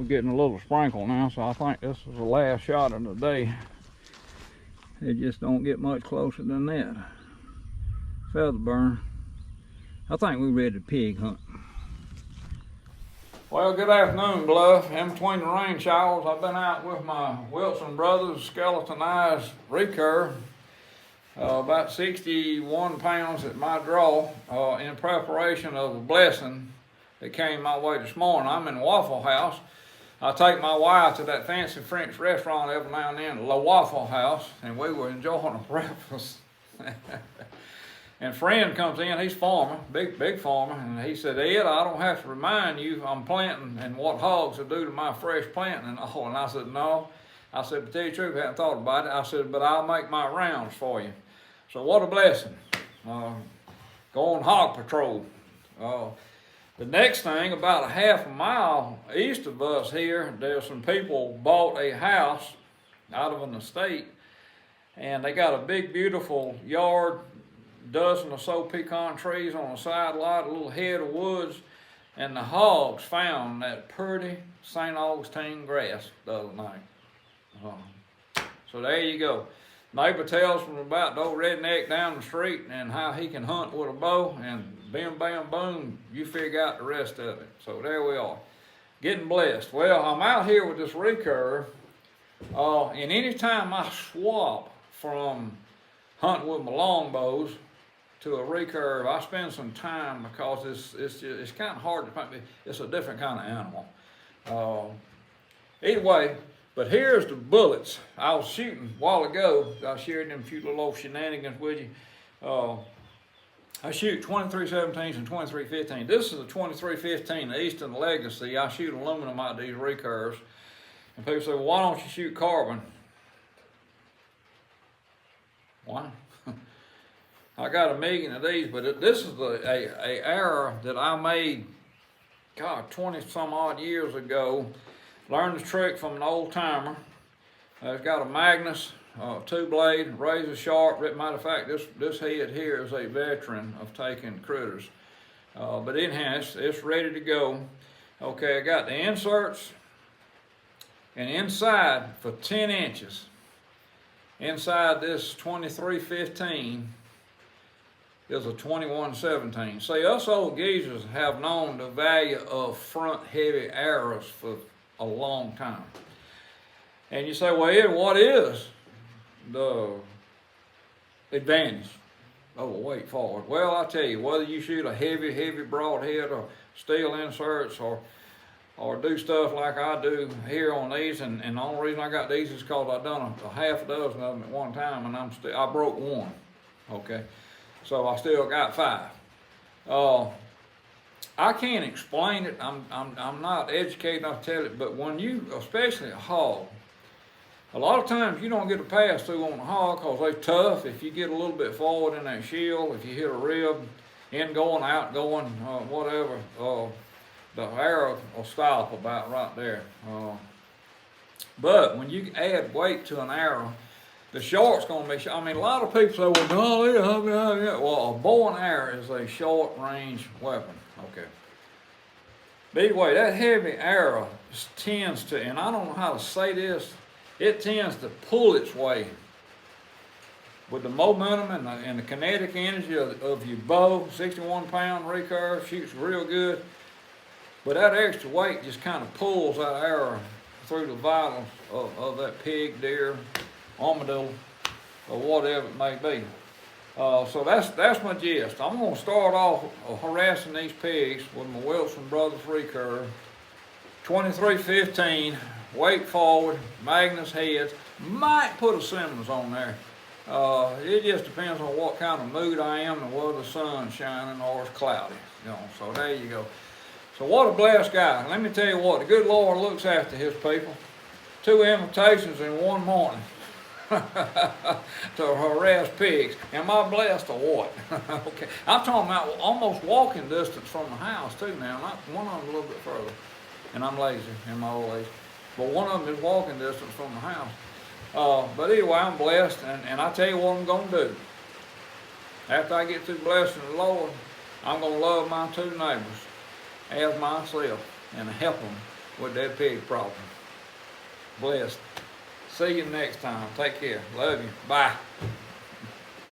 getting a little sprinkle now, so I think this is the last shot of the day. It just don't get much closer than that. Feather burn. I think we're ready to pig hunt. Well, good afternoon, Bluff. In between the rain showers, I've been out with my Wilson Brothers skeletonized recurve. About 61 pounds at my draw in preparation of a blessing that came my way this morning. I'm in Waffle House. I take my wife to that fancy French restaurant every now and then, La Waffle House, and we were enjoying a breakfast. And friend comes in, he's farmer, big farmer, and he said, Ed, I don't have to remind you I'm planting and what hogs will do to my fresh planting and all. And I said, no. I said, but tell you the truth, I hadn't thought about it. I said, but I'll make my rounds for you. So what a blessing. Go on hog patrol. The next thing, about a half a mile east of us here, there's some people bought a house out of an estate, and they got a big, beautiful yard, dozen or so pecan trees on the side lot, a little head of woods, and the hogs found that pretty St. Augustine grass the other night. So there you go. Neighbor tells from about the old redneck down the street and how he can hunt with a bow, and bam, bam, boom, you figure out the rest of it. So there we are, getting blessed. Well, I'm out here with this recurve, and anytime I swap from hunting with my longbows to a recurve, I spend some time because it's kind of hard to find. It's a different kind of animal. Either way, but here's the bullets. I was shooting a while ago. I shared them few little old shenanigans with you. I shoot 2317s and 2315. This is a 2315, the Eastern Legacy. I shoot aluminum out of these recurves. And people say, well, why don't you shoot carbon? Why? I got a million of these, but this is a arrow that I made, God, 20 some odd years ago. Learned the trick from an old timer. It's got a Magnus, two blade, razor sharp. Matter of fact, this head here is a veteran of taking critters. But anyhow, it's ready to go. Okay, I got the inserts, and inside for 10 inches, inside this 2315 is a 2117. See, us old geezers have known the value of front heavy arrows for a long time. And you say, well, Ed, what is the advantage of a weight forward? Well, I tell you, whether you shoot a heavy broadhead or steel inserts or do stuff like I do here on these, and the only reason I got these is because I've done a half a dozen of them at one time, and I broke one, okay? So I still got 5. I can't explain it. I'm not educated enough to tell it, but when you, especially a hog, a lot of times you don't get a pass through on a hog because they're tough. If you get a little bit forward in that shield, if you hit a rib, in going, out going, whatever, the arrow will stop about right there. But when you add weight to an arrow, the short's going to be, I mean, a lot of people say, well, no, yeah. Well, a bow and arrow is a short range weapon. Okay. But anyway, that heavy arrow tends to, and I don't know how to say this, it tends to pull its way with the momentum and the kinetic energy of your bow. 61-pound recurve, shoots real good. But that extra weight just kind of pulls that arrow through the vitals of that pig, deer, armadillo, or whatever it may be. So that's my gist. I'm going to start off harassing these pigs with my Wilson Brothers recurve, 2315, weight forward, Magnus heads. Might put a Simmons on there. It just depends on what kind of mood I am and whether the sun's shining or it's cloudy. So there you go. So what a blessed guy. Let me tell you what, the good Lord looks after his people. 2 invitations in one morning. To harass pigs. Am I blessed or what? Okay. I'm talking about almost walking distance from the house too now. One of them a little bit further. And I'm lazy in my old age. But one of them is walking distance from the house. But anyway, I'm blessed, and I tell you what I'm going to do. After I get through blessing the Lord, I'm going to love my 2 neighbors as myself and help them with that pig problem. Blessed. See you next time. Take care. Love you. Bye.